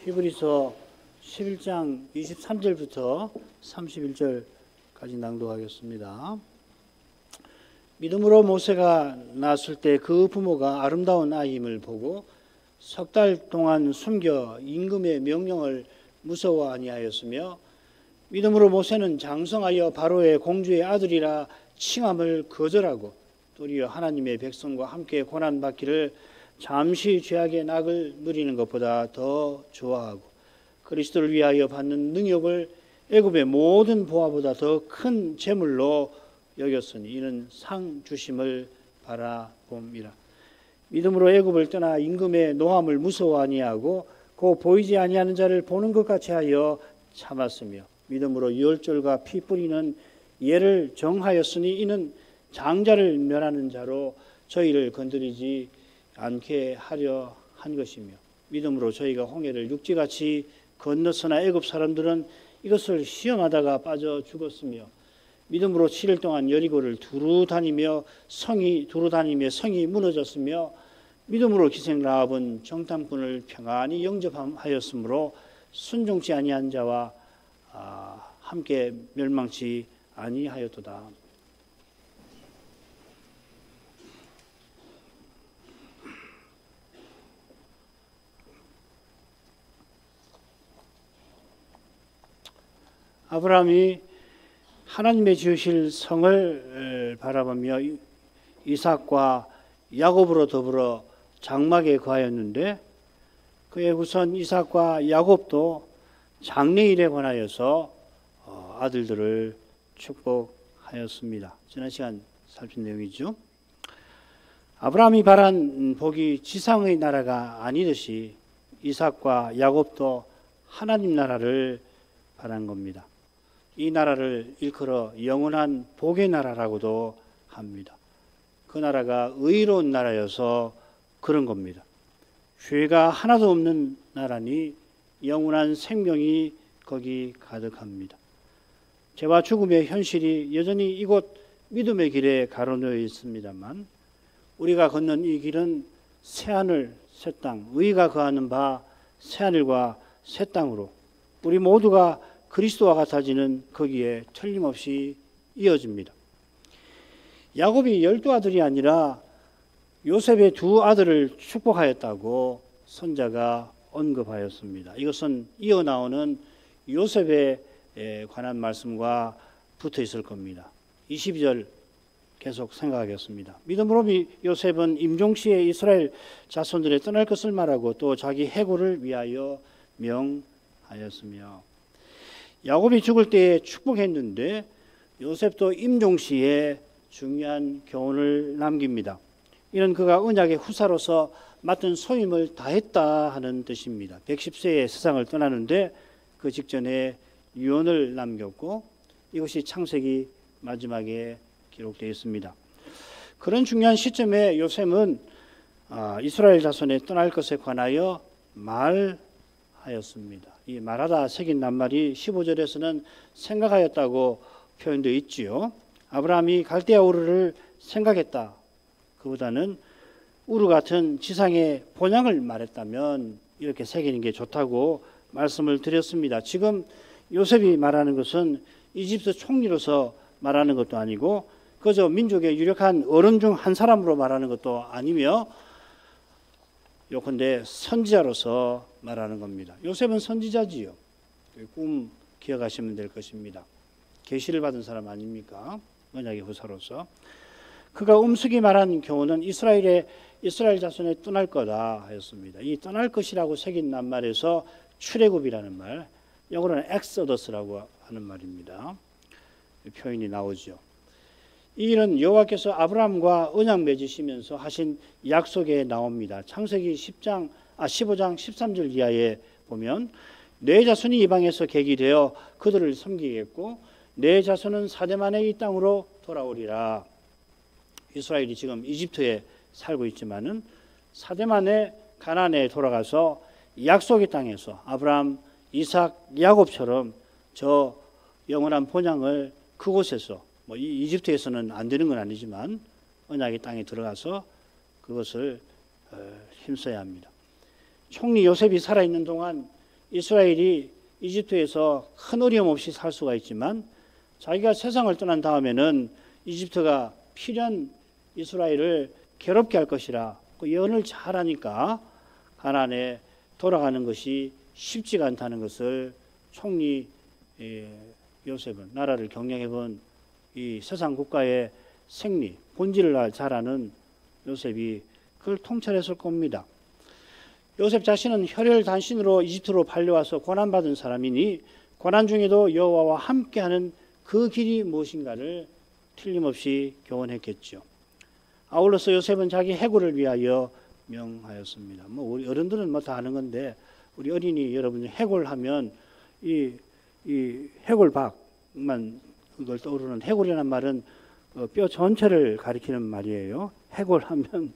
히브리서 11장 23절부터 31절까지 낭독하겠습니다. 믿음으로 모세가 낳았을 때 그 부모가 아름다운 아이임을 보고 석 달 동안 숨겨 임금의 명령을 무서워 아니하였으며, 믿음으로 모세는 장성하여 바로의 공주의 아들이라 칭함을 거절하고 도리어 하나님의 백성과 함께 고난받기를 잠시 죄악의 낙을 누리는 것보다 더 좋아하고 그리스도를 위하여 받는 능욕을 애굽의 모든 보화보다 더 큰 재물로 여겼으니 이는 상 주심을 바라봄이라. 믿음으로 애굽을 떠나 임금의 노함을 무서워 아니하고 그 보이지 아니하는 자를 보는 것 같이 하여 참았으며, 믿음으로 유월절과 피 뿌리는 예를 정하였으니 이는 장자를 멸하는 자로 저희를 건드리지 않게 하려 한 것이며, 믿음으로 저희가 홍해를 육지같이 건넜으나 애굽 사람들은 이것을 시험하다가 빠져 죽었으며, 믿음으로 7일 동안 여리고를 두루 다니며 성이 무너졌으며, 믿음으로 기생 라합은 정탐꾼을 평안히 영접하였으므로 순종치 아니한 자와 함께 멸망치 아니하였도다. 아브라함이 하나님의 지으실 성을 바라보며 이삭과 야곱으로 더불어 장막에 거하였는데, 그의 후손 이삭과 야곱도 장래일에 관하여서 아들들을 축복하였습니다. 지난 시간 살핀 내용이죠. 아브라함이 바란 복이 지상의 나라가 아니듯이 이삭과 야곱도 하나님 나라를 바란 겁니다. 이 나라를 일컬어 영원한 복의 나라라고도 합니다. 그 나라가 의로운 나라여서 그런 겁니다. 죄가 하나도 없는 나라니 영원한 생명이 거기 가득합니다. 죄와 죽음의 현실이 여전히 이곳 믿음의 길에 가로놓여 있습니다만, 우리가 걷는 이 길은 새하늘 새 땅, 의가 거하는 바 새하늘과 새 땅으로 우리 모두가 그리스도와 같아지는 거기에 틀림없이 이어집니다. 야곱이 12아들이 아니라 요셉의 2아들을 축복하였다고 선자가 언급하였습니다. 이것은 이어나오는 요셉에 관한 말씀과 붙어 있을 겁니다. 22절 계속 생각하겠습니다. 믿음으로 요셉은 임종시에 이스라엘 자손들의 떠날 것을 말하고 또 자기 해고를 위하여 명하였으며, 야곱이 죽을 때에 축복했는데 요셉도 임종시에 중요한 교훈을 남깁니다. 이는 그가 언약의 후사로서 맡은 소임을 다했다 하는 뜻입니다. 110세에 세상을 떠나는데 그 직전에 유언을 남겼고, 이것이 창세기 마지막에 기록되어 있습니다. 그런 중요한 시점에 요셉은 이스라엘 자손의 떠날 것에 관하여 말하였습니다. 이 말하다 새긴 낱말이 15절에서는 생각하였다고 표현되어 있지요. 아브라함이 갈대아 우르를 생각했다, 그보다는 우르 같은 지상의 본향을 말했다면 이렇게 새기는 게 좋다고 말씀을 드렸습니다. 지금 요셉이 말하는 것은 이집트 총리로서 말하는 것도 아니고 그저 민족의 유력한 어른 중 한 사람으로 말하는 것도 아니며, 요컨대 선지자로서 말하는 겁니다. 요셉은 선지자지요. 꿈 기억하시면 될 것입니다. 계시를 받은 사람 아닙니까? 언약의 후사로서. 그가 음숙이 말한 교훈은 이스라엘 자손에 떠날 거다 하였습니다. 이 떠날 것이라고 새긴 낱말에서 출애굽이라는 말, 영어로는 엑소더스라고 하는 말입니다. 표현이 나오죠. 이 일은 여호와께서 아브라함과 언약 맺으시면서 하신 약속에 나옵니다. 창세기 15장 13절 이하에 보면, 내 자손이 이방에서 객이 되어 그들을 섬기겠고 내 자손은 사대 만에 이 땅으로 돌아오리라. 이스라엘이 지금 이집트에 살고 있지만은 사대 만에 가나안에 돌아가서 약속의 땅에서 아브라함, 이삭, 야곱처럼 저 영원한 본향을 그곳에서, 이집트에서는 안 되는 건 아니지만 언약의 땅에 들어가서 그것을 힘써야 합니다. 총리 요셉이 살아있는 동안 이스라엘이 이집트에서 큰 어려움 없이 살 수가 있지만 자기가 세상을 떠난 다음에는 이집트가 필연 이스라엘을 괴롭게 할 것이라 그 예언을 잘하니까 가나안에 돌아가는 것이 쉽지가 않다는 것을 총리 요셉은 나라를 경영해본 이 세상 국가의 생리, 본질을 잘 아는 요셉이 그걸 통찰했을 겁니다. 요셉 자신은 혈혈단신으로 이집트로 팔려와서 고난받은 사람이니 고난 중에도 여호와와 함께하는 그 길이 무엇인가를 틀림없이 교훈했겠죠. 아울러서 요셉은 자기 해골을 위하여 명하였습니다. 우리 어른들은 다 아는 건데 우리 어린이 여러분 해골하면 이 해골박만 그걸 떠오르는 해골이라는 말은 뼈 전체를 가리키는 말이에요. 해골하면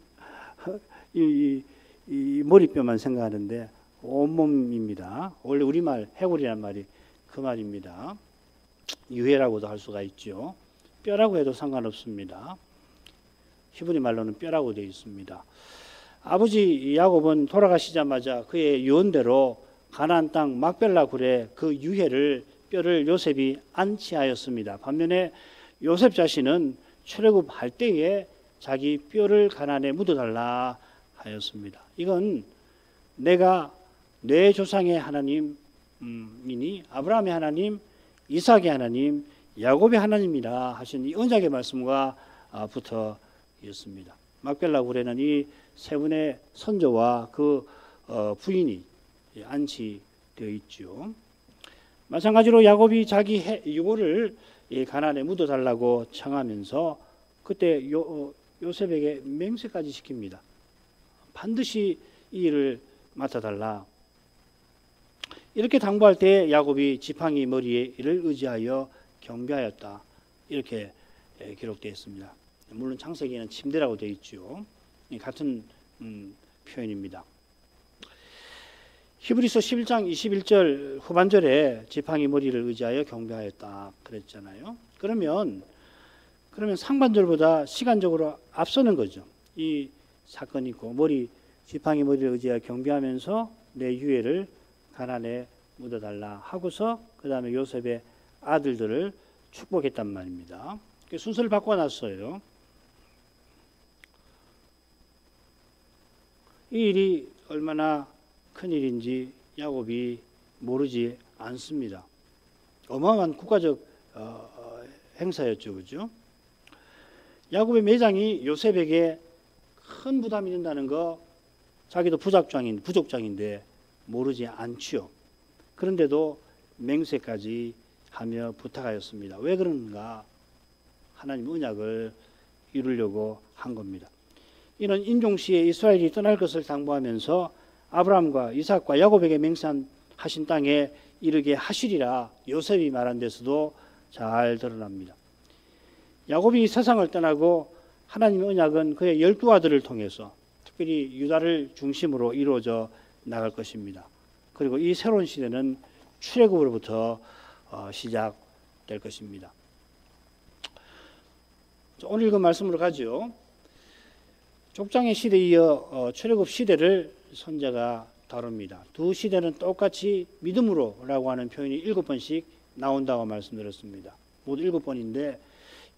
이 머리뼈만 생각하는데 온몸입니다. 원래 우리말 해골이라는 말이 그 말입니다. 유해라고도 할 수가 있죠. 뼈라고 해도 상관없습니다. 히브리 말로는 뼈라고 되어 있습니다. 아버지 야곱은 돌아가시자마자 그의 유언대로 가나안 땅 막벨라 굴에 그 유해를 뼈를 요셉이 안치하였습니다. 반면에 요셉 자신은 출애굽할 때에 자기 뼈를 가나안에 묻어달라 하였습니다. 이건 내가 내 조상의 하나님이니 아브라함의 하나님, 이삭의 하나님, 야곱의 하나님이라 하신 이 언약의 말씀과 붙어 있습니다. 막벨라 굴에는 이 세 분의 선조와 그 부인이 안치되어 있죠. 마찬가지로 야곱이 자기 유골을 가나안에 묻어달라고 청하면서 그때 요셉에게 맹세까지 시킵니다. 반드시 이 일을 맡아달라. 이렇게 당부할 때 야곱이 지팡이 머리를 의지하여 경배하였다. 이렇게 기록되어 있습니다. 물론 창세기에는 침대라고 되어 있죠. 같은 표현입니다. 히브리서 11장 21절 후반절에 지팡이 머리를 의지하여 경배하였다 그랬잖아요. 그러면 상반절보다 시간적으로 앞서는 거죠. 이 사건이 있고 지팡이 머리를 의지하여 경배하면서 내 유해를 가나안에 묻어달라 하고서 그 다음에 요셉의 아들들을 축복했단 말입니다. 순서를 바꿔놨어요. 이 일이 얼마나 큰 일인지 야곱이 모르지 않습니다. 어마어마한 국가적 행사였죠, 그죠? 야곱의 매장이 요셉에게 큰 부담이 된다는 거 자기도 부족장인데 모르지 않지요. 그런데도 맹세까지 하며 부탁하였습니다. 왜 그런가? 하나님 언약을 이루려고 한 겁니다. 이는 인종시에 이스라엘이 떠날 것을 당부하면서 아브라함과 이삭과 야곱에게 맹세하신 땅에 이르게 하시리라 요셉이 말한 데서도 잘 드러납니다. 야곱이 세상을 떠나고 하나님의 언약은 그의 12아들을 통해서 특별히 유다를 중심으로 이루어져 나갈 것입니다. 그리고 이 새로운 시대는 출애굽으로부터 시작될 것입니다. 오늘 읽은 말씀으로 가죠. 족장의 시대에 이어 출애굽 시대를 선자가 다룹니다. 두 시대는 똑같이 믿음으로라고 하는 표현이 7번씩 나온다고 말씀드렸습니다. 모두 7번인데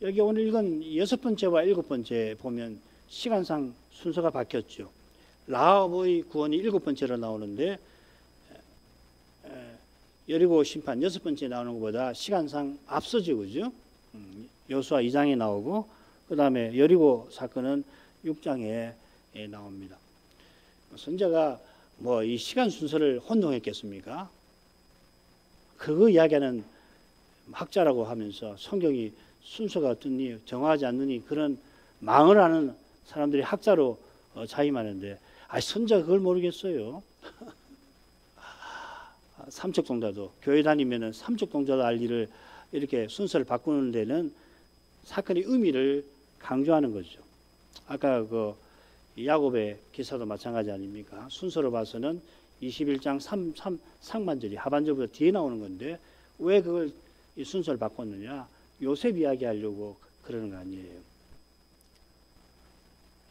여기 오늘 읽은 6번째와 7번째 보면 시간상 순서가 바뀌었죠. 라합의 구원이 7번째로 나오는데 여리고 심판 6번째 나오는 것보다 시간상 앞서죠, 그죠? 여호수아 2장에 나오고 그 다음에 여리고 사건은 6장에 나옵니다. 선자가 이 시간 순서를 혼동했겠습니까? 그거 이야기하는 학자라고 하면서 성경이 순서가 어떠니 정하지 않느니 그런 망을 하는 사람들이 학자로 자임하는데 선자가 그걸 모르겠어요. 삼척동자도 교회 다니면은 삼척동자도 알 일을 이렇게 순서를 바꾸는 데는 사건의 의미를 강조하는 거죠. 아까 그 야곱의 기사도 마찬가지 아닙니까? 순서로 봐서는 21장 상반절이 하반절보다 뒤에 나오는 건데 왜 그걸 이 순서를 바꿨느냐? 요셉 이야기하려고 그러는 거 아니에요.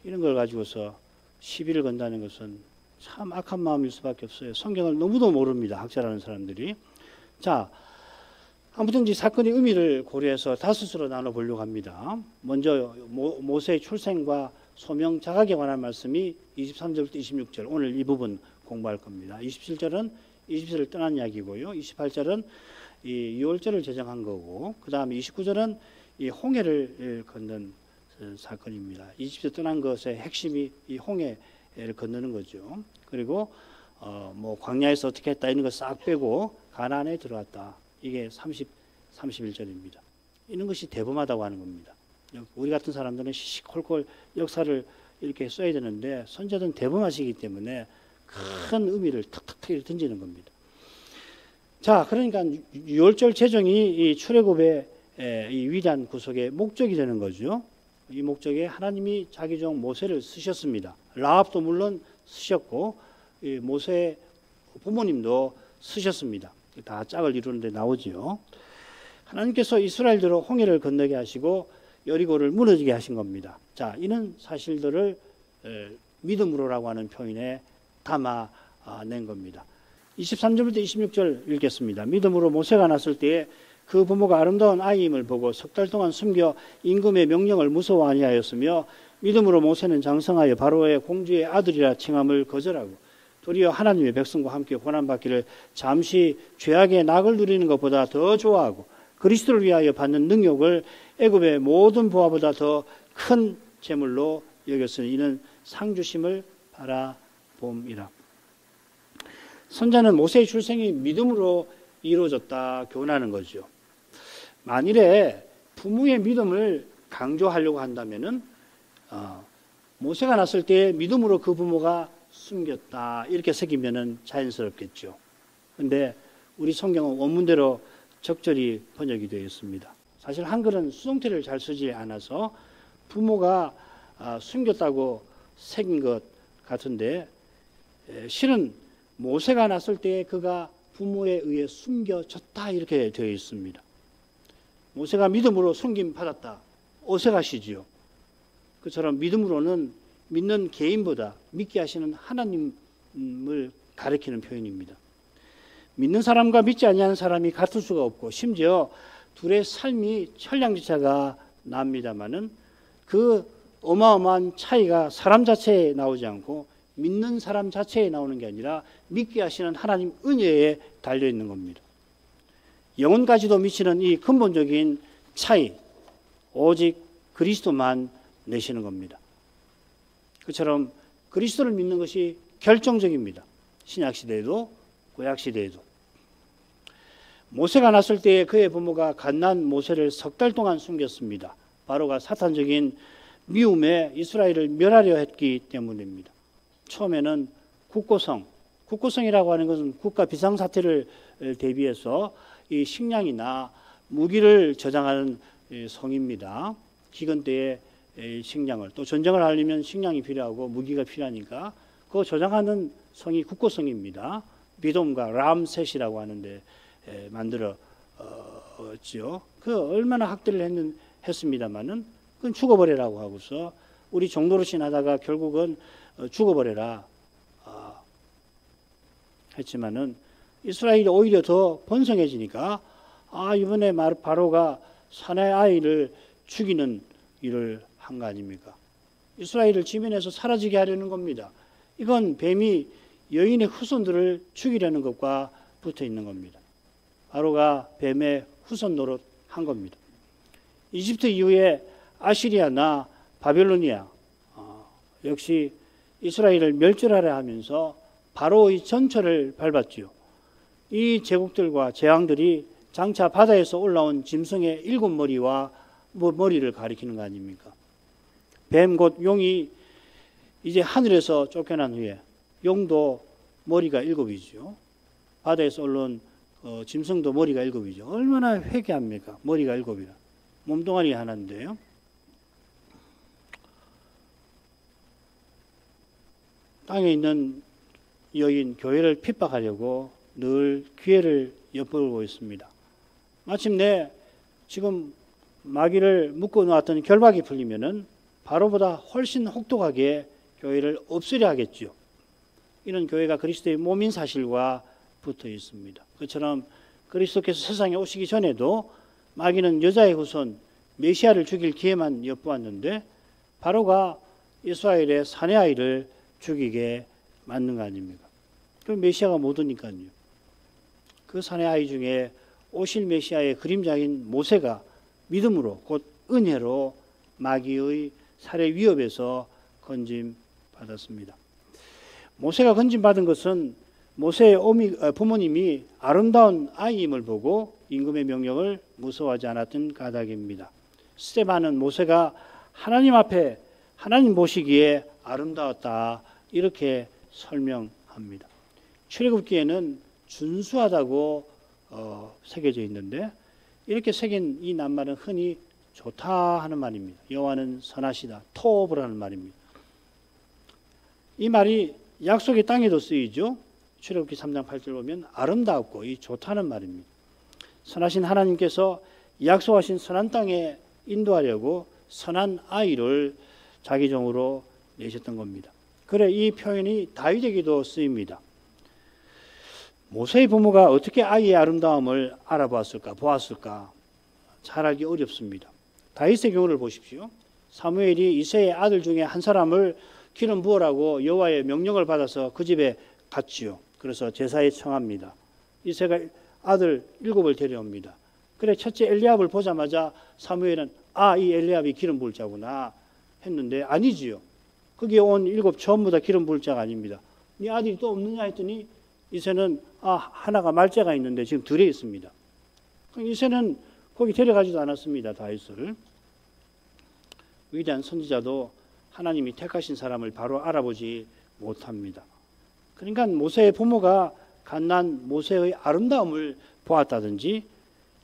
이런 걸 가지고서 시비를 건다는 것은 참 악한 마음일 수밖에 없어요. 성경을 너무도 모릅니다. 학자라는 사람들이. 자, 아무튼 이 사건의 의미를 고려해서 다섯으로 나눠보려고 합니다. 먼저 모세의 출생과 소명 자각에 관한 말씀이 23절부터 26절, 오늘 이 부분 공부할 겁니다. 27절은 이집트를 떠난 이야기고요. 28절은 이 유월절을 제정한 거고, 그 다음에 29절은 이 홍해를 건넌 사건입니다. 이집트 떠난 것의 핵심이 이 홍해를 건너는 거죠. 그리고 뭐 광야에서 어떻게 했다 이런 거 싹 빼고 가나안에 들어갔다. 이게 31절입니다. 이런 것이 대범하다고 하는 겁니다. 우리 같은 사람들은 시시콜콜 역사를 이렇게 써야 되는데 선자들은 대범하시기 때문에 큰 의미를 탁탁탁 던지는 겁니다. 자, 그러니까 유월절 제정이 이 출애굽의 이 위대한 구속의 목적이 되는 거죠. 이 목적에 하나님이 자기 종 모세를 쓰셨습니다. 라합도 물론 쓰셨고 모세의 부모님도 쓰셨습니다. 다 짝을 이루는데 나오지요. 하나님께서 이스라엘들을 홍해를 건너게 하시고 여리고를 무너지게 하신 겁니다. 자, 이런 사실들을 믿음으로라고 하는 표현에 담아낸 겁니다. 23절부터 26절 읽겠습니다. 믿음으로 모세가 났을 때에 그 부모가 아름다운 아이임을 보고 석 달 동안 숨겨 임금의 명령을 무서워 아니하였으며 믿음으로 모세는 장성하여 바로의 공주의 아들이라 칭함을 거절하고 도리어 하나님의 백성과 함께 고난받기를 잠시 죄악의 낙을 누리는 것보다 더 좋아하고 그리스도를 위하여 받는 능욕을 애굽의 모든 보화보다 더 큰 재물로 여겼으니 이는 상주심을 바라봄이라. 선자는 모세의 출생이 믿음으로 이루어졌다 교훈하는 거죠. 만일에 부모의 믿음을 강조하려고 한다면은 모세가 났을 때 믿음으로 그 부모가 숨겼다 이렇게 새기면은 자연스럽겠죠. 그런데 우리 성경은 원문대로 적절히 번역이 되어 있습니다. 사실 한글은 수동태를 잘 쓰지 않아서 부모가 숨겼다고 새긴 것 같은데 실은 모세가 났을 때 그가 부모에 의해 숨겨졌다 이렇게 되어 있습니다. 모세가 믿음으로 숨김 받았다. 어색하시지요. 그처럼 믿음으로는 믿는 개인보다 믿게 하시는 하나님을 가리키는 표현입니다. 믿는 사람과 믿지 아니하는 사람이 같을 수가 없고 심지어 둘의 삶이 천량지차가 납니다마는 그 어마어마한 차이가 사람 자체에 나오지 않고 믿는 사람 자체에 나오는 게 아니라 믿게 하시는 하나님 은혜에 달려있는 겁니다. 영혼까지도 미치는 이 근본적인 차이, 오직 그리스도만 내시는 겁니다. 그처럼 그리스도를 믿는 것이 결정적입니다. 신약시대에도 구약시대에도. 모세가 났을 때 그의 부모가 갓난 모세를 석 달 동안 숨겼습니다. 바로가 사탄적인 미움에 이스라엘을 멸하려 했기 때문입니다. 처음에는 국고성이라고 하는 것은 국가 비상사태를 대비해서 이 식량이나 무기를 저장하는 성입니다. 기근 때에 식량을, 또 전쟁을 하려면 식량이 필요하고 무기가 필요하니까 그 저장하는 성이 국고성입니다. 비돔과 람셋이라고 하는데 만들었지요. 그 얼마나 학대를 했습니다마는 그건 죽어버리라고 하고서 우리 종노릇이 하다가 결국은 죽어버려라 했지만은 이스라엘이 오히려 더 번성해지니까 이번에 바로가 사내 아이를 죽이는 일을 한 거 아닙니까? 이스라엘을 지면에서 사라지게 하려는 겁니다. 이건 뱀이 여인의 후손들을 죽이려는 것과 붙어 있는 겁니다. 바로가 뱀의 후손 노릇 한 겁니다. 이집트 이후에 아시리아나 바벨로니아 역시 이스라엘을 멸절하려 하면서 바로의 전철을 밟았지요. 이 제국들과 재앙들이 장차 바다에서 올라온 짐승의 7머리와 머리를 가리키는 거 아닙니까? 뱀 곧 용이 이제 하늘에서 쫓겨난 후에 용도 머리가 7이죠. 바다에서 올라온 짐승도 머리가 7이죠. 얼마나 회개합니까? 머리가 7이라. 몸뚱아리 하나인데요. 땅에 있는 여인 교회를 핍박하려고 늘 기회를 엿보고 있습니다. 마침내 지금 마귀를 묶어 놓았던 결박이 풀리면은 바로보다 훨씬 혹독하게 교회를 없애려 하겠죠. 이런 교회가 그리스도의 몸인 사실과 붙어 있습니다. 그처럼 그리스도께서 세상에 오시기 전에도 마귀는 여자의 후손 메시아를 죽일 기회만 엿보았는데 바로가 이스라엘의 사내 아이를 죽이게 만든 거 아닙니까? 그 메시아가 못 오니까요. 그 사내 아이 중에 오실 메시아의 그림자인 모세가 믿음으로 곧 은혜로 마귀의 살해 위협에서 건짐받았습니다. 모세가 건짐받은 것은 모세의 부모님이 아름다운 아이임을 보고 임금의 명령을 무서워하지 않았던 까닭입니다. 스데반은 모세가 하나님 앞에 하나님 보시기에 아름다웠다 이렇게 설명합니다. 출애굽기에는 준수하다고 새겨져 있는데 이렇게 새긴 이 낱말은 흔히 좋다 하는 말입니다. 여호와는 선하시다, 토브라는 말입니다. 이 말이 약속의 땅에도 쓰이죠. 출애굽기 3장 8절 보면 아름답고 이 좋다는 말입니다. 선하신 하나님께서 약속하신 선한 땅에 인도하려고 선한 아이를 자기 종으로 내셨던 겁니다. 그래 이 표현이 다윗에게도 쓰입니다. 모세의 부모가 어떻게 아이의 아름다움을 보았을까? 잘 알기 어렵습니다. 다윗의 경우를 보십시오. 사무엘이 이새의 아들 중에 한 사람을 기름 부으라고 여호와의 명령을 받아서 그 집에 갔지요. 그래서 제사에 청합니다. 이새가 아들 7을 데려옵니다. 그래 첫째 엘리압을 보자마자 사무엘은 이 엘리압이 기름 부을 자구나 했는데 아니지요. 거기에 온 7 전부 다 기름 부을 자가 아닙니다. 네 아들이 또 없느냐 했더니 이새는 하나가 말째가 있는데 지금 둘에 있습니다. 이새는 거기 데려가지도 않았습니다. 다윗을. 위대한 선지자도 하나님이 택하신 사람을 바로 알아보지 못합니다. 그러니까 모세의 부모가 갓난 모세의 아름다움을 보았다든지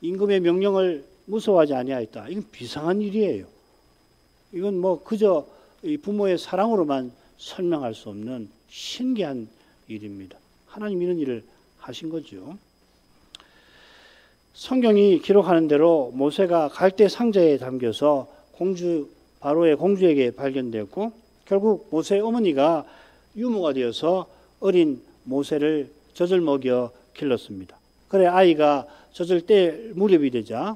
임금의 명령을 무서워하지 아니하였다. 이건 비상한 일이에요. 이건 그저 이 부모의 사랑으로만 설명할 수 없는 신기한 일입니다. 하나님 이런 일을 하신 거죠. 성경이 기록하는 대로 모세가 갈대 상자에 담겨서 바로의 공주에게 발견되었고 결국 모세의 어머니가 유모가 되어서 어린 모세를 젖을 먹여 길렀습니다. 그래 아이가 젖을 때 무렵이 되자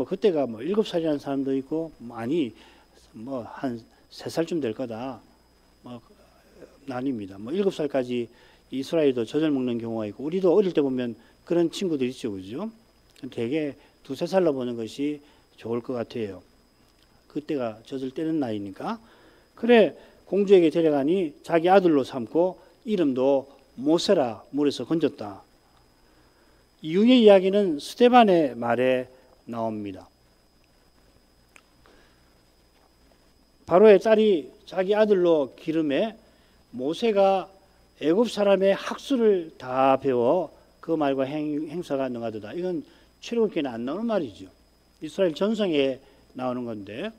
그때가 7살이라는 사람도 있고 한 3살쯤 될 거다. 아닙니다. 7살까지 이스라엘도 젖을 먹는 경우가 있고 우리도 어릴 때 보면 그런 친구들 있죠. 그죠? 되게 2-3살로 보는 것이 좋을 것 같아요. 그때가 젖을 떼는 나이니까. 그래 공주에게 데려가니 자기 아들로 삼고 이름도 모세라 물에서 건졌다. 이후의 이야기는 스데반의 말에 나옵니다. 바로의 딸이 자기 아들로 기름에 모세가 애굽 사람의 학수를 다 배워 그 말과 행사가 능하도다. 이건 출애굽기에는 안 나오는 말이죠. 이스라엘 전성에 나오는 건데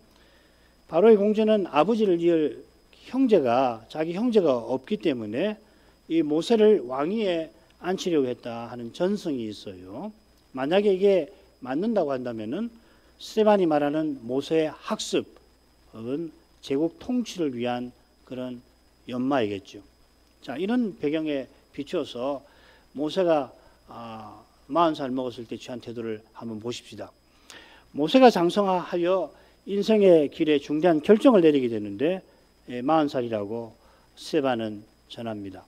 바로의 공주는 아버지를 이을 자기 형제가 없기 때문에 이 모세를 왕위에 앉히려고 했다 하는 전성이 있어요. 만약에 이게 맞는다고 한다면은 스데반이 말하는 모세의 학습은 제국 통치를 위한 그런 연마이겠죠. 자, 이런 배경에 비추어서 모세가 40살 먹었을 때 취한 태도를 한번 보십시다. 모세가 장성하여 인생의 길에 중대한 결정을 내리게 되는데 40살이라고 스데반은 전합니다.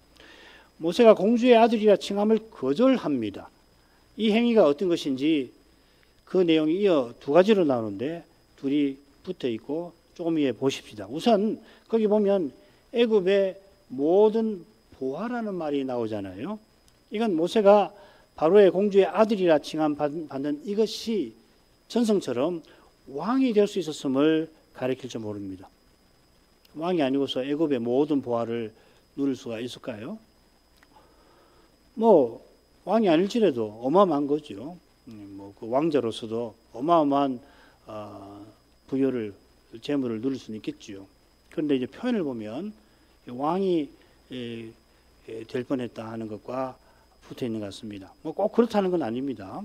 모세가 공주의 아들이라 칭함을 거절합니다. 이 행위가 어떤 것인지 그 내용이 이어 2가지로 나오는데 둘이 붙어 있고 조금 위에 보십시다. 우선 거기 보면 애굽의 모든 보아라는 말이 나오잖아요. 이건 모세가 바로의 공주의 아들이라 칭함 받는 이것이 전성처럼 왕이 될 수 있었음을 가리킬 줄 모릅니다. 왕이 아니고서 애굽의 모든 보아를 누릴 수가 있을까요? 왕이 아닐지라도 어마어마한 거죠. 그 왕자로서도 어마어마한 부여를 재물을 누릴 수는 있겠죠. 그런데 이제 표현을 보면 왕이 될 뻔했다 하는 것과 붙어 있는 것 같습니다. 꼭 그렇다는 건 아닙니다.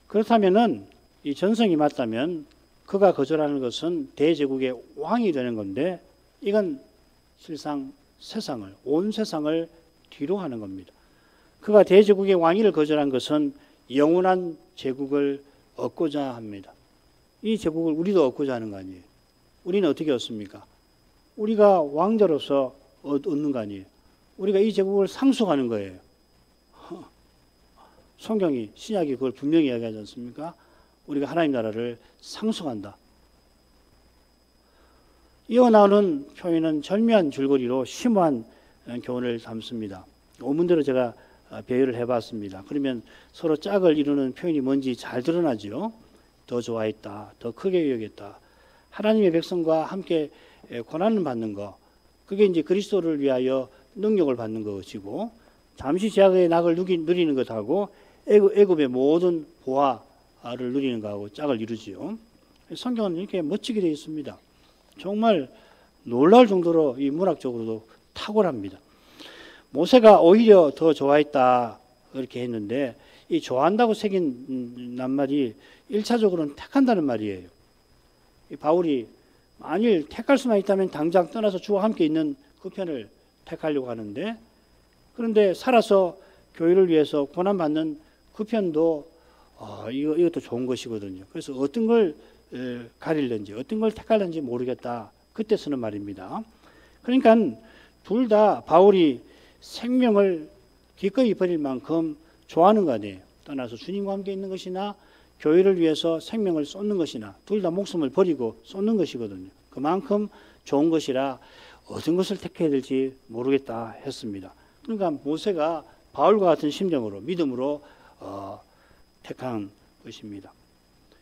그렇다면은 이 전성이 맞다면 그가 거절하는 것은 대제국의 왕이 되는 건데 이건 실상 세상을, 온 세상을 뒤로 하는 겁니다. 그가 대제국의 왕위를 거절한 것은 영원한 제국을 얻고자 합니다. 이 제국을 우리도 얻고자 하는 거 아니에요. 우리는 어떻게 얻습니까? 우리가 왕자로서 얻는 거 아니에요. 우리가 이 제국을 상속하는 거예요. 성경이, 신약이 그걸 분명히 이야기하지 않습니까? 우리가 하나님 나라를 상속한다. 이어 나오는 표현은 절묘한 줄거리로 심오한 교훈을 담습니다. 오문대로 제가 배열을 해봤습니다. 그러면 서로 짝을 이루는 표현이 뭔지 잘 드러나죠. 더 좋아했다, 더 크게 여겼다. 하나님의 백성과 함께 고난을 받는 것, 그게 이제 그리스도를 위하여 능력을 받는 것이고, 잠시 제약의 낙을 누리는 것하고 애굽의 모든 보화를 누리는 것하고 짝을 이루지요. 성경은 이렇게 멋지게 되어 있습니다. 정말 놀랄 정도로 이 문학적으로도 탁월합니다. 모세가 오히려 더 좋아했다 그렇게 했는데, 이 좋아한다고 새긴 낱말이 1차적으로는 택한다는 말이에요. 바울이 만일 택할 수만 있다면 당장 떠나서 주와 함께 있는 그 편을 택하려고 하는데, 그런데 살아서 교회를 위해서 고난받는 그 편도 이것도 좋은 것이거든요. 그래서 어떤 걸 가릴는지 어떤 걸 택할는지 모르겠다. 그때 쓰는 말입니다. 그러니까 둘 다 바울이 생명을 기꺼이 버릴 만큼 좋아하는 거 아니에요. 떠나서 주님과 함께 있는 것이나 교회를 위해서 생명을 쏟는 것이나 둘 다 목숨을 버리고 쏟는 것이거든요. 그만큼 좋은 것이라 어떤 것을 택해야 될지 모르겠다 했습니다. 그러니까 모세가 바울과 같은 심정으로 믿음으로 택한 것입니다.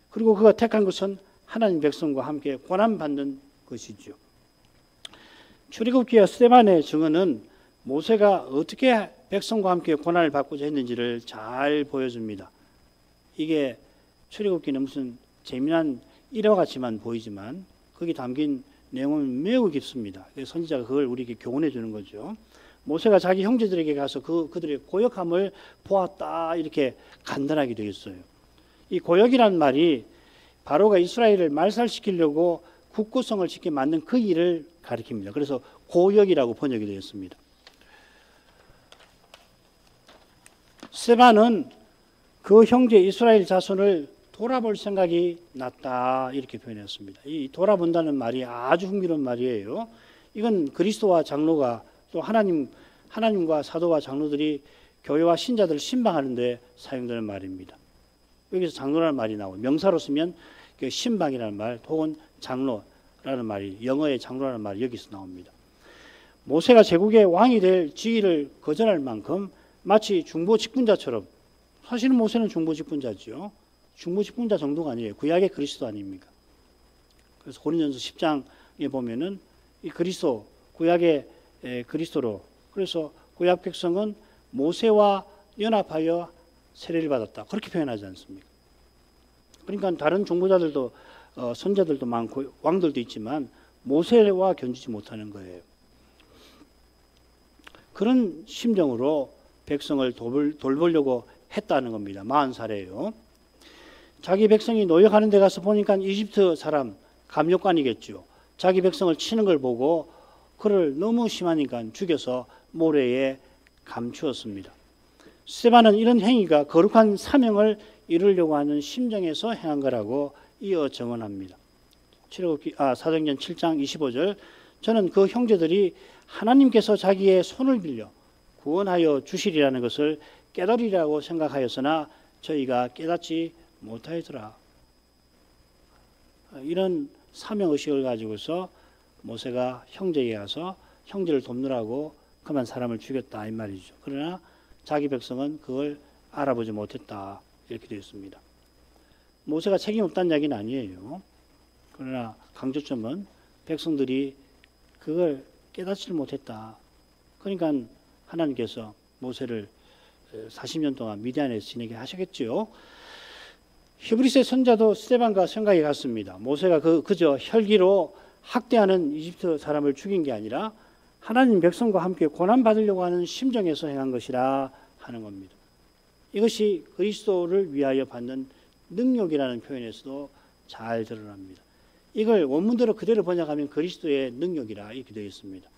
그리고 그가 택한 것은 하나님 백성과 함께 고난받는 것이죠. 출애굽기와 스데반의 증언은 모세가 어떻게 백성과 함께 고난을 받고자 했는지를 잘 보여줍니다. 이게 출애굽기는 무슨 재미난 일화 같이만 보이지만 거기 담긴 내용은 매우 깊습니다. 선지자가 그걸 우리에게 교훈해 주는 거죠. 모세가 자기 형제들에게 가서 그들의 고역함을 보았다 이렇게 간단하게 되어 있어요. 이 고역이란 말이 바로가 이스라엘을 말살시키려고 국고성을 짓게 만든 그 일을 가리킵니다. 그래서 고역이라고 번역이 되어 있습니다. 스데반은 그 형제 이스라엘 자손을 돌아볼 생각이 났다 이렇게 표현했습니다. 이 돌아본다는 말이 아주 흥미로운 말이에요. 이건 그리스도와 장로가 또 하나님과 사도와 장로들이 교회와 신자들을 신방하는 데 사용되는 말입니다. 여기서 장로라는 말이 나오고 명사로 쓰면 신방이라는 말 혹은 장로라는 말이 영어의 장로라는 말이 여기서 나옵니다. 모세가 제국의 왕이 될 지위를 거절할 만큼 마치 중보직분자처럼, 사실은 모세는 중보직분자죠. 중보직분자 정도가 아니에요. 구약의 그리스도 아닙니까? 그래서 고린도전서 10장에 보면은 이 그리스도, 구약의 그리스도로, 그래서 구약 백성은 모세와 연합하여 세례를 받았다. 그렇게 표현하지 않습니까? 그러니까 다른 중보자들도 선자들도 많고 왕들도 있지만 모세와 견주지 못하는 거예요. 그런 심정으로 백성을 돌보려고 했다는 겁니다. 40살이에요. 자기 백성이 노역하는 데 가서 보니까 이집트 사람 감역관이겠죠. 자기 백성을 치는 걸 보고 그를 너무 심하니까 죽여서 모래에 감추었습니다. 스데반은 이런 행위가 거룩한 사명을 이루려고 하는 심정에서 행한 거라고 이어 증언합니다. 사도행전 7장 25절, 저는 그 형제들이 하나님께서 자기의 손을 빌려 구원하여 주시리라는 것을 깨달으리라고 생각하였으나 저희가 깨닫지 못하였더라. 이런 사명의식을 가지고서 모세가 형제에게 가서 형제를 돕느라고 그만 사람을 죽였다 이 말이죠. 그러나 자기 백성은 그걸 알아보지 못했다 이렇게 되어 있습니다. 모세가 책임 없다는 이야기는 아니에요. 그러나 강조점은 백성들이 그걸 깨닫지를 못했다. 그러니까 하나님께서 모세를 40년 동안 미디안에서 지내게 하셨겠죠. 히브리서의 선자도 스데반과 생각이 같습니다. 모세가 그저 혈기로 학대하는 이집트 사람을 죽인 게 아니라 하나님 백성과 함께 고난받으려고 하는 심정에서 행한 것이라 하는 겁니다. 이것이 그리스도를 위하여 받는 능력이라는 표현에서도 잘 드러납니다. 이걸 원문대로 그대로 번역하면 그리스도의 능력이라 이렇게 되어 있습니다.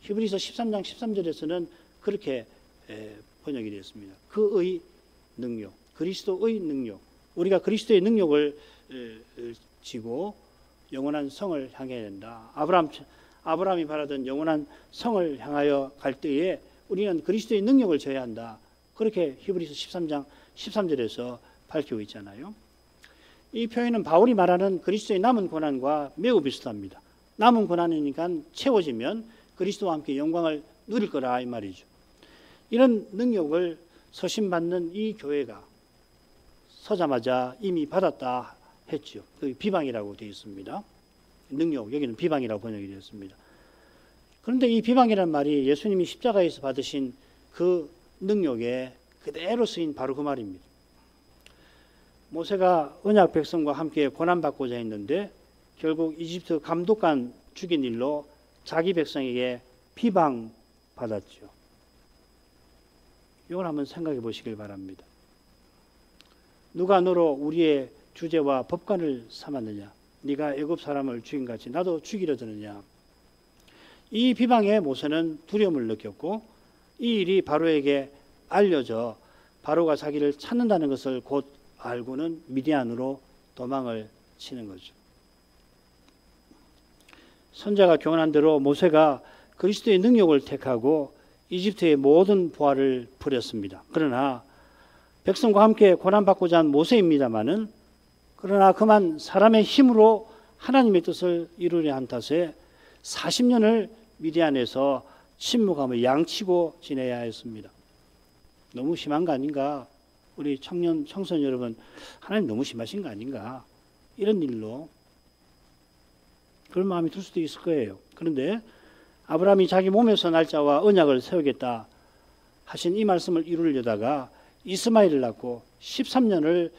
히브리서 13장 13절에서는 그렇게 번역이 되었습니다. 그의 능력, 그리스도의 능력. 우리가 그리스도의 능력을 지고 영원한 성을 향해야 된다. 아브라함이 바라던 영원한 성을 향하여 갈 때에 우리는 그리스도의 능력을 져야 한다. 그렇게 히브리서 13장 13절에서 밝히고 있잖아요. 이 표현은 바울이 말하는 그리스도의 남은 고난과 매우 비슷합니다. 남은 고난이니까 채워지면 그리스도와 함께 영광을 누릴 거라 이 말이죠. 이런 능력을 서신받는 이 교회가 서자마자 이미 받았다 했죠. 그 비방이라고 되어 있습니다. 능력, 여기는 비방이라고 번역이 되었습니다. 그런데 이 비방이란 말이 예수님이 십자가에서 받으신 그 능력에 그대로 쓰인 바로 그 말입니다. 모세가 언약 백성과 함께 고난받고자 했는데 결국 이집트 감독관 죽인 일로 자기 백성에게 비방받았죠. 이걸 한번 생각해 보시길 바랍니다. 누가 너로 우리의 주제와 법관을 삼았느냐? 네가 애굽 사람을 죽인 같이 나도 죽이려 드느냐? 이 비방에 모세는 두려움을 느꼈고 이 일이 바로에게 알려져 바로가 자기를 찾는다는 것을 곧 알고는 미디안으로 도망을 치는 거죠. 선자가 교훈한 대로 모세가 그리스도의 능력을 택하고 이집트의 모든 보화를 버렸습니다. 그러나 백성과 함께 고난받고자 한 모세입니다마는 그러나 그만 사람의 힘으로 하나님의 뜻을 이루려 한 탓에 40년을 미디안에서 침묵하며 양치고 지내야 했습니다. 너무 심한 거 아닌가? 우리 청소년 여러분, 하나님 너무 심하신 거 아닌가? 이런 일로 그런 마음이 들 수도 있을 거예요. 그런데 아브라함이 자기 몸에서 날짜와 언약을 세우겠다 하신 이 말씀을 이루려다가 이스마엘을 낳고 13년을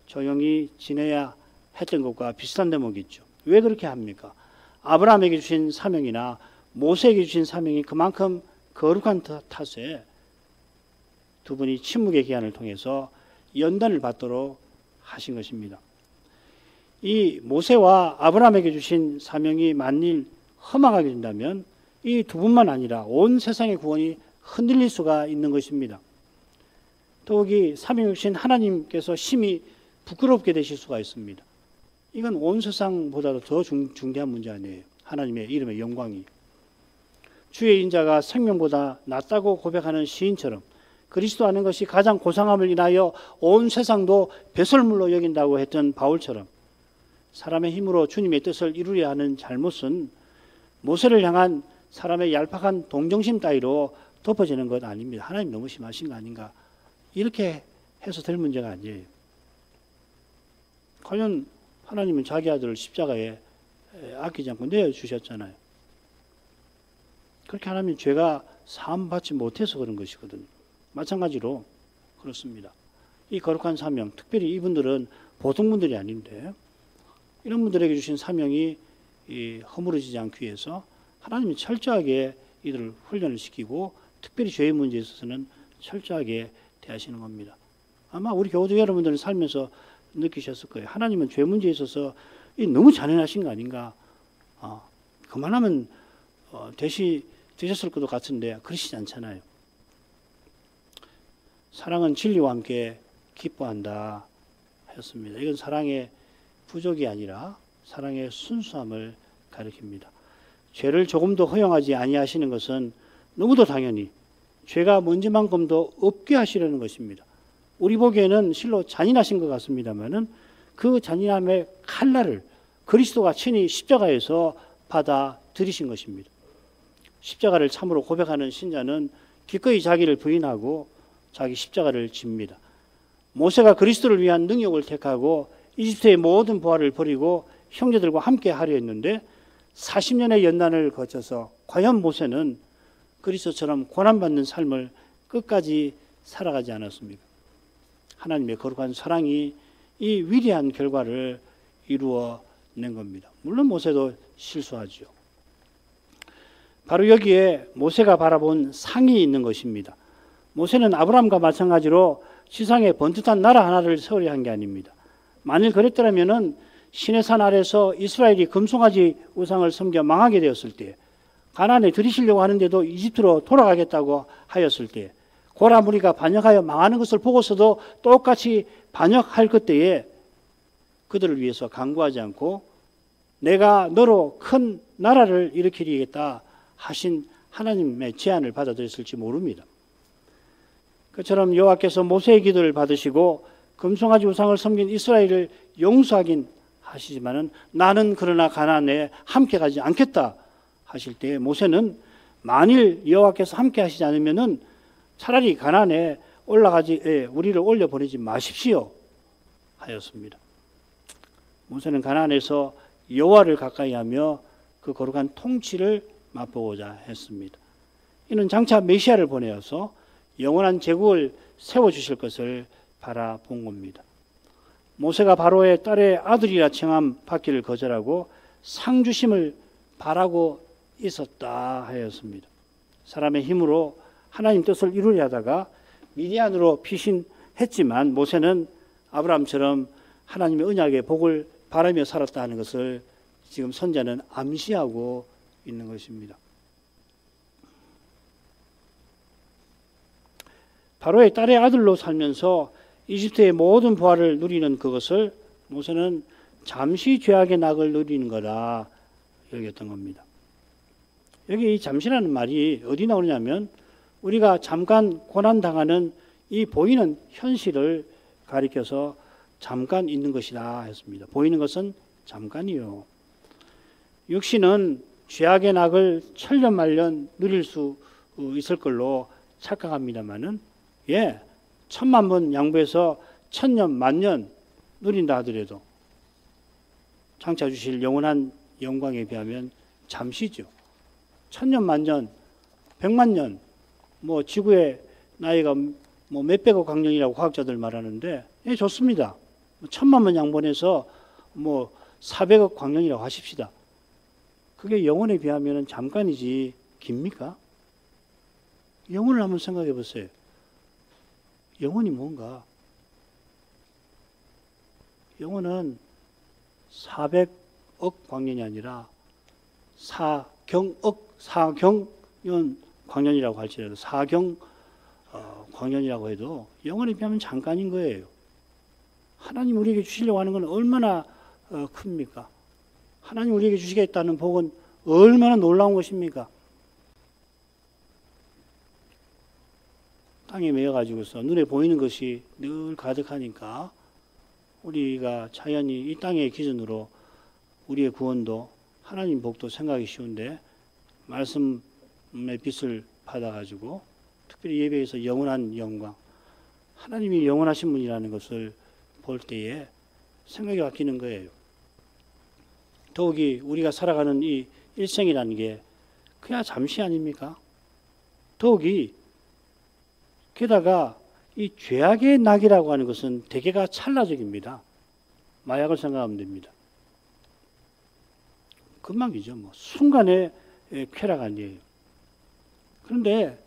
조용히 지내야 했던 것과 비슷한 대목이 있죠. 왜 그렇게 합니까? 아브라함에게 주신 사명이나 모세에게 주신 사명이 그만큼 거룩한 탓에 두 분이 침묵의 기한을 통해서 연단을 받도록 하신 것입니다. 이 모세와 아브라함에게 주신 사명이 만일 허망하게 된다면 이 두 분만 아니라 온 세상의 구원이 흔들릴 수가 있는 것입니다. 더욱이 사명을 주신 하나님께서 심히 부끄럽게 되실 수가 있습니다. 이건 온 세상보다도 더 중대한 문제 아니에요. 하나님의 이름의 영광이. 주의 인자가 생명보다 낫다고 고백하는 시인처럼 그리스도 아는 것이 가장 고상함을 인하여 온 세상도 배설물로 여긴다고 했던 바울처럼 사람의 힘으로 주님의 뜻을 이루려 하는 잘못은 모세를 향한 사람의 얄팍한 동정심 따위로 덮어지는 것 아닙니다. 하나님 너무 심하신 거 아닌가? 이렇게 해서 될 문제가 아니에요. 과연 하나님은 자기 아들을 십자가에 아끼지 않고 내어주셨잖아요. 그렇게 하나님 죄가 사함받지 못해서 그런 것이거든요. 마찬가지로 그렇습니다. 이 거룩한 사명, 특별히 이분들은 보통 분들이 아닌데 이런 분들에게 주신 사명이 허물어지지 않기 위해서 하나님이 철저하게 이들을 훈련을 시키고 특별히 죄의 문제에 있어서는 철저하게 대하시는 겁니다. 아마 우리 교우들 여러분들은 살면서 느끼셨을 거예요. 하나님은 죄 문제에 있어서 너무 잔인하신 거 아닌가? 그만하면 되셨을 것도 같은데 그러시지 않잖아요. 사랑은 진리와 함께 기뻐한다 했습니다. 이건 사랑의 부족이 아니라 사랑의 순수함을 가리킵니다. 죄를 조금도 허용하지 아니하시는 것은 너무도 당연히 죄가 먼지만큼도 없게 하시려는 것입니다. 우리 보기에는 실로 잔인하신 것 같습니다만은 그 잔인함의 칼날을 그리스도가 친히 십자가에서 받아 들이신 것입니다. 십자가를 참으로 고백하는 신자는 기꺼이 자기를 부인하고 자기 십자가를 집니다. 모세가 그리스도를 위한 능력을 택하고 이집트의 모든 보화를 버리고 형제들과 함께 하려 했는데 40년의 연단을 거쳐서 과연 모세는 그리스도처럼 고난받는 삶을 끝까지 살아가지 않았습니까? 하나님의 거룩한 사랑이 이 위대한 결과를 이루어낸 겁니다. 물론 모세도 실수하죠. 바로 여기에 모세가 바라본 상이 있는 것입니다. 모세는 아브라함과 마찬가지로 지상에 번듯한 나라 하나를 세우려 한 게 아닙니다. 만일 그랬더라면 시내산 아래서 이스라엘이 금송아지 우상을 섬겨 망하게 되었을 때 가나안에 들이시려고 하는데도 이집트로 돌아가겠다고 하였을 때, 고라 무리가 반역하여 망하는 것을 보고서도 똑같이 반역할 그때에 그들을 위해서 간구하지 않고 내가 너로 큰 나라를 일으키겠다 하신 하나님의 제안을 받아들였을지 모릅니다. 그처럼 여호와께서 모세의 기도를 받으시고 금송아지 우상을 섬긴 이스라엘을 용서하긴 하시지만은 나는 그러나 가나안에 함께 가지 않겠다 하실 때 모세는 만일 여호와께서 함께 하시지 않으면은 차라리 가나안에 우리를 올려 보내지 마십시오 하였습니다. 모세는 가나안에서 여호와를 가까이하며 그 거룩한 통치를 맛보고자 했습니다. 이는 장차 메시아를 보내어서 영원한 제국을 세워주실 것을 바라본 겁니다. 모세가 바로의 딸의 아들이라 칭함 받기를 거절하고 상주심을 바라고 있었다 하였습니다. 사람의 힘으로 하나님 뜻을 이루려 하다가 미디안으로 피신했지만 모세는 아브라함처럼 하나님의 언약의 복을 바라며 살았다 하는 것을 지금 선자는 암시하고 있는 것입니다. 바로의 딸의 아들로 살면서 이집트의 모든 부활을 누리는 그것을 모세는 잠시 죄악의 낙을 누리는 거라 여겼던 겁니다. 여기 이 잠시라는 말이 어디 나오냐면 우리가 잠깐 고난당하는 이 보이는 현실을 가리켜서 잠깐 있는 것이다 했습니다. 보이는 것은 잠깐이요. 육신은 죄악의 낙을 천년만년 누릴 수 있을 걸로 착각합니다마는 1000만 번 양보해서 1000년 만년 누린다 하더라도 장차 주실 영원한 영광에 비하면 잠시죠. 1000년 만년, 100만 년, 지구의 나이가 몇백억 광년이라고 과학자들 말하는데 좋습니다. 1000만 번 양보해서 400억 광년이라고 하십시다. 그게 영혼에 비하면 잠깐이지 깁니까? 영혼을 한번 생각해 보세요. 영혼이 뭔가? 영혼은 400억 광년이 아니라 4경년 광년이라고 할지라도 4경 광년이라고 해도 영혼에 비하면 잠깐인 거예요. 하나님 우리에게 주시려고 하는 건 얼마나 큽니까? 하나님 우리에게 주시겠다는 복은 얼마나 놀라운 것입니까? 땅에 매여가지고서 눈에 보이는 것이 늘 가득하니까 우리가 자연히 이 땅의 기준으로 우리의 구원도 하나님 복도 생각하기 쉬운데 말씀의 빛을 받아가지고 특별히 예배에서 영원한 영광, 하나님이 영원하신 분이라는 것을 볼 때에 생각이 바뀌는 거예요. 더욱이 우리가 살아가는 이 일생이라는 게 그야 잠시 아닙니까? 더욱이 게다가 이 죄악의 낙이라고 하는 것은 대개가 찰나적입니다. 마약을 생각하면 됩니다. 금방이죠. 순간의 쾌락 아니에요. 그런데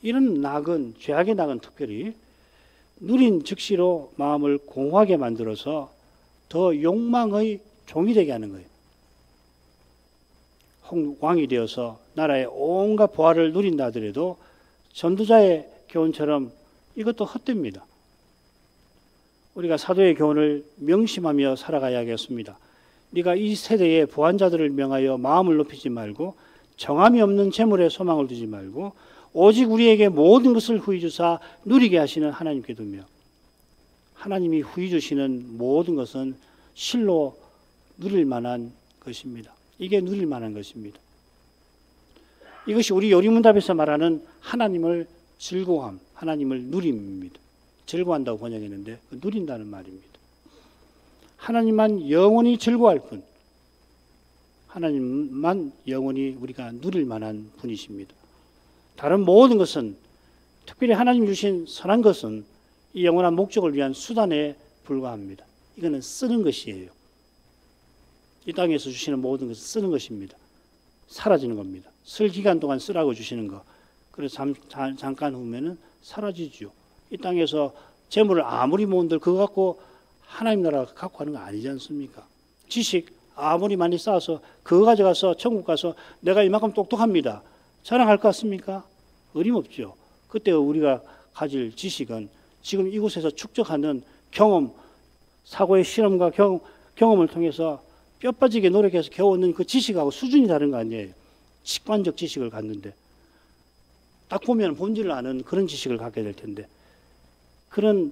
이런 낙은, 죄악의 낙은 특별히 누린 즉시로 마음을 공허하게 만들어서 더 욕망의 종이 되게 하는 거예요. 왕이 되어서 나라의 온갖 부활을 누린다 하더라도 전도자의 교훈처럼 이것도 헛됩니다. 우리가 사도의 교훈을 명심하며 살아가야겠습니다. 네가 이 세대의 부한자들을 명하여 마음을 높이지 말고 정함이 없는 재물에 소망을 두지 말고 오직 우리에게 모든 것을 후히 주사 누리게 하시는 하나님께 두며 하나님이 후히 주시는 모든 것은 실로 누릴 만한 것입니다. 이게 누릴 만한 것입니다. 이것이 우리 요리문답에서 말하는 하나님을 즐거워함, 하나님을 누림입니다. 즐거워한다고 번역했는데 누린다는 말입니다. 하나님만 영원히 즐거워할 분, 하나님만 영원히 우리가 누릴 만한 분이십니다. 다른 모든 것은 특별히 하나님 주신 선한 것은 이 영원한 목적을 위한 수단에 불과합니다. 이거는 쓰는 것이에요. 이 땅에서 주시는 모든 것은 쓰는 것입니다. 사라지는 겁니다. 쓸 기간 동안 쓰라고 주시는 거. 그래서 잠깐 후면은 사라지죠. 이 땅에서 재물을 아무리 모은들 그거 갖고 하나님 나라 갖고 하는 거 아니지 않습니까? 지식 아무리 많이 쌓아서 그거 가져가서 천국 가서 내가 이만큼 똑똑합니다 자랑할 것 같습니까? 어림없죠. 그때 우리가 가질 지식은 지금 이곳에서 축적하는 경험, 사고의 실험과 경험을 통해서 뼈 빠지게 노력해서 겨우는 그 지식하고 수준이 다른 거 아니에요. 직관적 지식을 갖는데 딱 보면 본질을 아는 그런 지식을 갖게 될 텐데 그런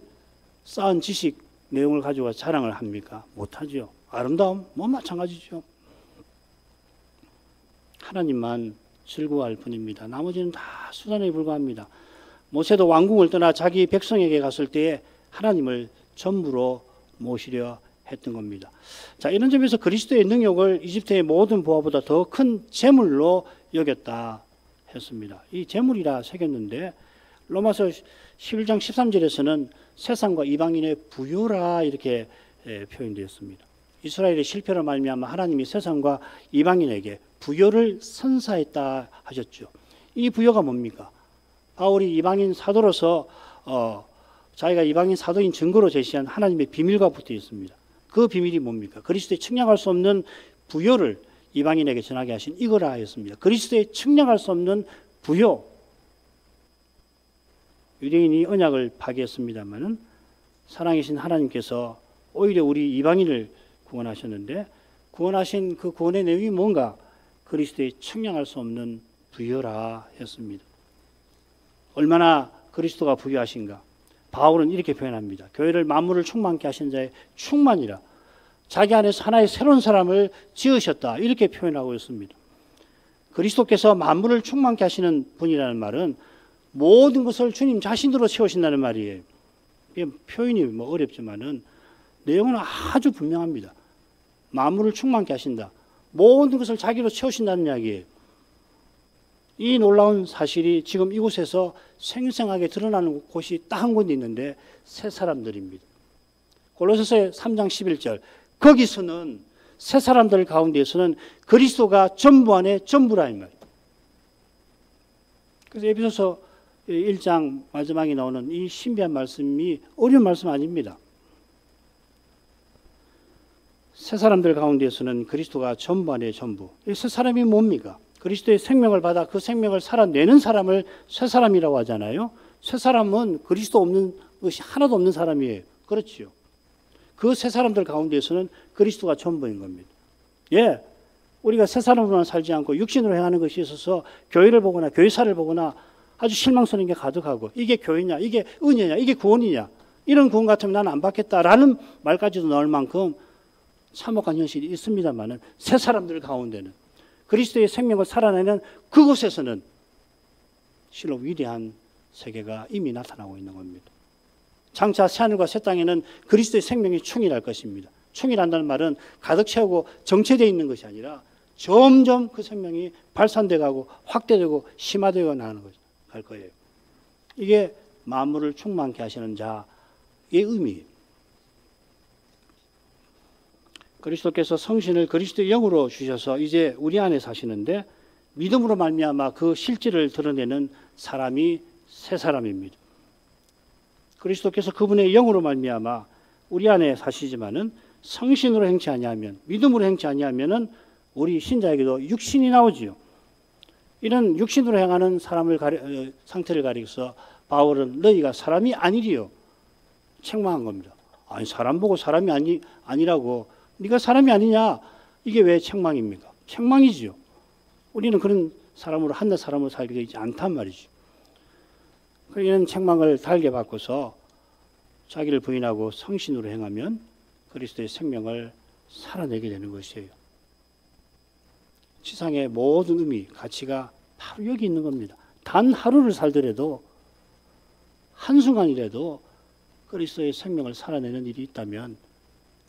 쌓은 지식 내용을 가지고 자랑을 합니까? 못하죠. 아름다움? 뭐 마찬가지죠. 하나님만 즐거워할 뿐입니다. 나머지는 다 수단에 불과합니다. 모세도 왕궁을 떠나 자기 백성에게 갔을 때에 하나님을 전부로 모시려 했던 겁니다. 자, 이런 점에서 그리스도의 능력을 이집트의 모든 보화보다 더 큰 재물로 여겼다 했습니다. 이 재물이라 새겼는데 로마서 11장 13절에서는 세상과 이방인의 부요라 이렇게 표현되었습니다. 이스라엘의 실패로 말미암아 하나님이 세상과 이방인에게 부요를 선사했다 하셨죠. 이 부요가 뭡니까? 바울이 이방인 사도로서 자기가 이방인 사도인 증거로 제시한 하나님의 비밀과 붙어 있습니다. 그 비밀이 뭡니까? 그리스도의 측량할 수 없는 부요를 이방인에게 전하게 하신 이거라 하였습니다. 그리스도의 측량할 수 없는 부요. 유대인이 언약을 파기했습니다마는 사랑이신 하나님께서 오히려 우리 이방인을 구원하셨는데 구원하신 그 구원의 내용이 뭔가? 그리스도의 측량할 수 없는 부요라 했습니다. 얼마나 그리스도가 부유하신가? 바울은 이렇게 표현합니다. 교회를 만물을 충만케 하신 자의 충만이라. 자기 안에서 하나의 새로운 사람을 지으셨다. 이렇게 표현하고 있습니다. 그리스도께서 만물을 충만케 하시는 분이라는 말은 모든 것을 주님 자신으로 채우신다는 말이에요. 표현이 뭐 어렵지만은 내용은 아주 분명합니다. 만물을 충만케 하신다. 모든 것을 자기로 채우신다는 이야기예요. 이 놀라운 사실이 지금 이곳에서 생생하게 드러나는 곳이 딱 한 군데 있는데 새 사람들입니다. 골로새서 3장 11절 거기서는 새 사람들 가운데에서는 그리스도가 전부 안에 전부라 이 말이에요. 그래서 에베소서 1장 마지막에 나오는 이 신비한 말씀이 어려운 말씀 아닙니다. 새 사람들 가운데에서는 그리스도가 전부 안에 전부. 이 새 사람이 뭡니까? 그리스도의 생명을 받아 그 생명을 살아내는 사람을 새 사람이라고 하잖아요. 새 사람은 그리스도 없는 것이 하나도 없는 사람이에요. 그렇지요. 그 새 사람들 가운데에서는 그리스도가 전부인 겁니다. 예, 우리가 새 사람으로만 살지 않고 육신으로 행하는 것이 있어서 교회를 보거나 교회사를 보거나 아주 실망스러운 게 가득하고 이게 교회냐, 이게 은혜냐, 이게 구원이냐 이런 구원 같으면 나는 안 받겠다라는 말까지도 나올 만큼 참혹한 현실이 있습니다만은 새 사람들 가운데는 그리스도의 생명을 살아내는 그곳에서는 실로 위대한 세계가 이미 나타나고 있는 겁니다. 장차 새하늘과 새 땅에는 그리스도의 생명이 충일할 것입니다. 충일한다는 말은 가득 채우고 정체되어 있는 것이 아니라 점점 그 생명이 발산돼 가고 확대되고 심화되어 갈 거예요. 이게 만물을 충만케 하시는 자의 의미예요. 그리스도께서 성신을 그리스도의 영으로 주셔서 이제 우리 안에 사시는데 믿음으로 말미암아 그 실질을 드러내는 사람이 새 사람입니다. 그리스도께서 그분의 영으로 말미암아 우리 안에 사시지만은 성신으로 행치 아니하면 믿음으로 행치 아니하면은 우리 신자에게도 육신이 나오지요. 이런 육신으로 행하는 사람을 상태를 가리켜서 바울은 너희가 사람이 아니리요 책망한 겁니다. 아니 사람 보고 사람이 아니라고 네가 사람이 아니냐 이게 왜 책망입니까? 책망이지요. 우리는 그런 사람으로 한낱 사람으로 살게 되지 않단 말이죠. 이런 책망을 달게 바꿔서 자기를 부인하고 성신으로 행하면 그리스도의 생명을 살아내게 되는 것이에요. 지상의 모든 의미, 가치가 바로 여기 있는 겁니다. 단 하루를 살더라도 한순간이라도 그리스도의 생명을 살아내는 일이 있다면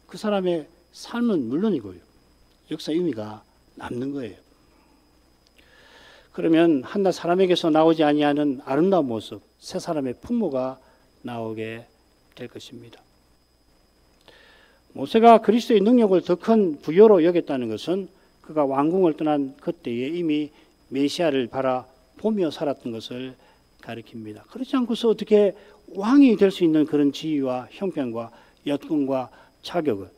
그 사람의 삶은 물론이고요. 역사의 의미가 남는 거예요. 그러면 한낱 사람에게서 나오지 아니하는 아름다운 모습, 새 사람의 풍모가 나오게 될 것입니다. 모세가 그리스도의 능력을 더 큰 부여로 여겼다는 것은 그가 왕궁을 떠난 그때에 이미 메시아를 바라보며 살았던 것을 가리킵니다. 그렇지 않고서 어떻게 왕이 될 수 있는 그런 지위와 형편과 여건과 자격을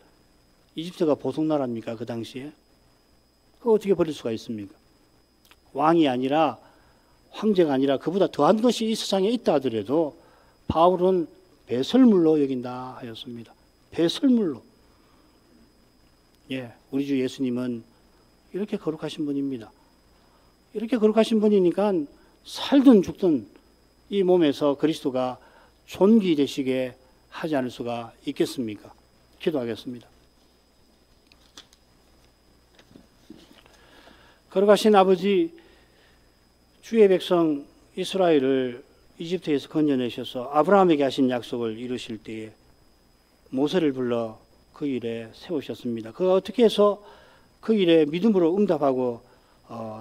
이집트가 보통나라입니까? 그 당시에? 그거 어떻게 버릴 수가 있습니까? 왕이 아니라, 황제가 아니라 그보다 더한 것이 이 세상에 있다 하더라도 바울은 배설물로 여긴다 하였습니다. 배설물로. 예, 우리 주 예수님은 이렇게 거룩하신 분입니다. 이렇게 거룩하신 분이니까 살든 죽든 이 몸에서 그리스도가 존귀되시게 하지 않을 수가 있겠습니까? 기도하겠습니다. 거룩하신 아버지, 주의 백성 이스라엘을 이집트에서 건져내셔서 아브라함에게 하신 약속을 이루실 때에 모세를 불러 그 일에 세우셨습니다. 그가 어떻게 해서 그 일에 믿음으로 응답하고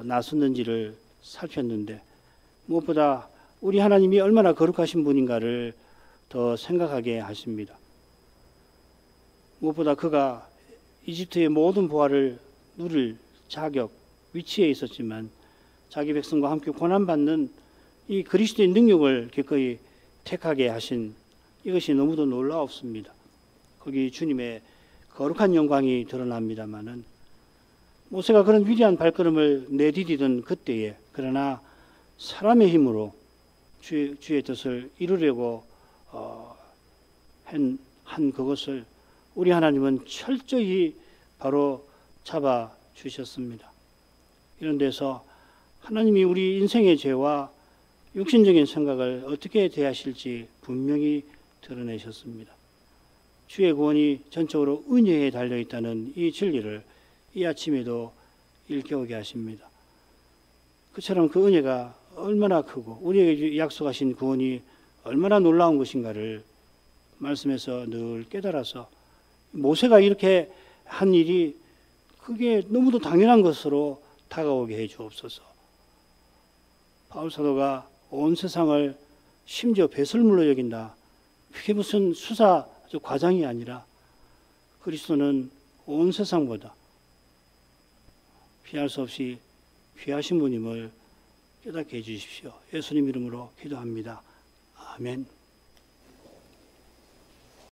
나섰는지를 살폈는데, 무엇보다 우리 하나님이 얼마나 거룩하신 분인가를 더 생각하게 하십니다. 무엇보다 그가 이집트의 모든 보화를 누릴 자격, 위치에 있었지만 자기 백성과 함께 고난받는 이 그리스도의 능력을 기꺼이 택하게 하신 이것이 너무도 놀라웠습니다. 거기 주님의 거룩한 영광이 드러납니다마는 모세가 그런 위대한 발걸음을 내디디던 그때에 그러나 사람의 힘으로 주의 뜻을 이루려고 한 그것을 우리 하나님은 철저히 바로 잡아 주셨습니다. 이런 데서 하나님이 우리 인생의 죄와 육신적인 생각을 어떻게 대하실지 분명히 드러내셨습니다. 주의 구원이 전적으로 은혜에 달려있다는 이 진리를 이 아침에도 일깨우게 하십니다. 그처럼 그 은혜가 얼마나 크고 우리에게 약속하신 구원이 얼마나 놀라운 것인가를 말씀에서 늘 깨달아서 모세가 이렇게 한 일이 그게 너무도 당연한 것으로 다가오게 해 주옵소서. 바울 사도가 온 세상을 심지어 배설물로 여긴다. 그게 무슨 수사 과장이 아니라 그리스도는 온 세상보다 피할 수 없이 귀하신 분임을 깨닫게 해 주십시오. 예수님 이름으로 기도합니다. 아멘.